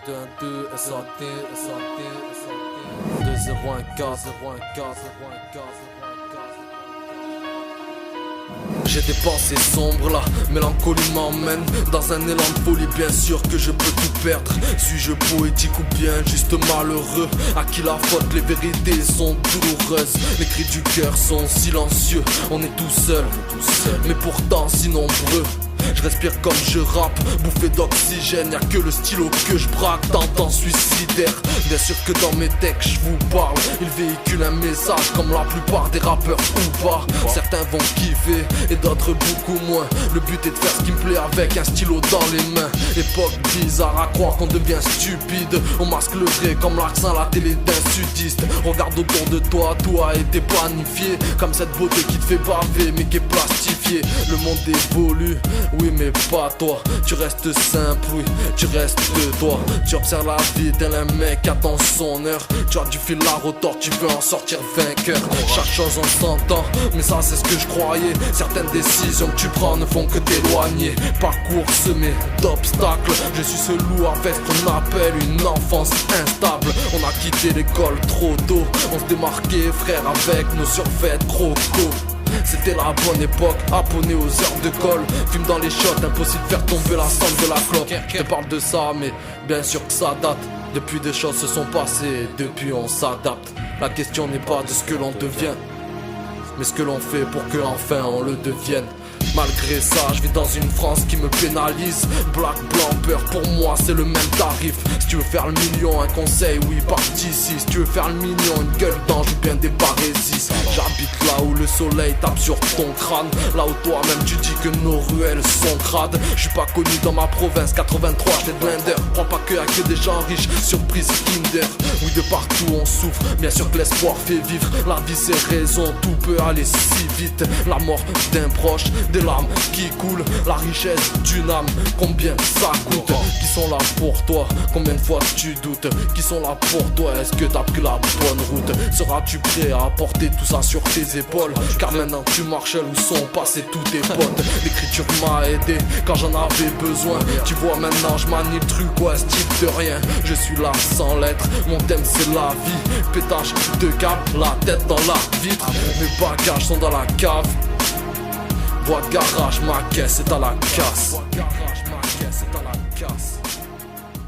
212 SAT 201 J'ai des pensées sombres, la mélancolie m'emmène dans un élan de folie, bien sûr que je peux tout perdre. Suis-je poétique ou bien juste malheureux? À qui la faute? Les vérités sont douloureuses, les cris du cœur sont silencieux. On est tout seul, mais pourtant si nombreux. Je respire comme je rappe, bouffé d'oxygène, y'a que le stylo que je braque, tentant suicidaire. Bien sûr que dans mes textes je vous parle, ils véhiculent un message comme la plupart des rappeurs ou pas. Certains vont kiffer et d'autres beaucoup moins. Le but est de faire ce qui me plaît avec un stylo dans les mains. Époque bizarre à croire qu'on devient stupide. On masque le vrai comme l'accent à la télé d'un sudiste. Regarde autour de toi, tout a été planifié, comme cette beauté qui te fait baver mais qui est plastifiée. Le monde évolue, oui mais pas toi. Tu restes simple, oui, tu restes toi. Tu observes la vie tel un mec attend son heure. Tu as du fil à retordre, tu veux en sortir vainqueur. Chaque chose en son temps, mais ça c'est ce que je croyais. Certaines décisions que tu prends ne font que t'éloigner. Parcours semé d'obstacles, je suis ce loup avec ce qu'on appelle une enfance instable. On a quitté l'école trop tôt, on se démarquait frère avec nos survêtements croco. C'était la bonne époque, abonné aux heures de colle. Fume dans les shots, impossible de faire tomber la cendre de la clope. Je te parle de ça mais bien sûr que ça date. Depuis des choses se sont passées, depuis on s'adapte. La question n'est pas de ce que l'on devient, mais ce que l'on fait pour que enfin on le devienne. Malgré ça, je vis dans une France qui me pénalise. Black, blanc, peur, pour moi c'est le même tarif. Si tu veux faire le million, un conseil, oui, parte ici. Si tu veux faire le million, une gueule d'ange ou bien des barésis. J'habite là où le soleil tape sur ton crâne, là où toi-même tu dis que nos ruelles sont crades. Je suis pas connu dans ma province, 83, j'étais blender. Crois pas que y'a que des gens riches, surprise Kinder. Oui, de partout on souffre, bien sûr que l'espoir fait vivre. La vie c'est raison, tout peut aller si vite. La mort d'un proche, des larmes qui coulent, la richesse d'une âme, combien ça coûte? Qui sont là pour toi? Combien de fois tu doutes? Qui sont là pour toi? Est-ce que t'as pris la bonne route? Seras-tu prêt à porter tout ça sur tes épaules? Car maintenant tu marches où sont passés tous tes potes. L'écriture m'a aidé quand j'en avais besoin. Tu vois maintenant je manie le truc, ouais, ce type de rien. Je suis là sans lettres, mon thème c'est la vie. Pétage de câble, la tête dans la vitre. Mes bagages sont dans la cave. Boîte garage, ma caisse est à la casse. Boîte garage, ma caisse est à la casse.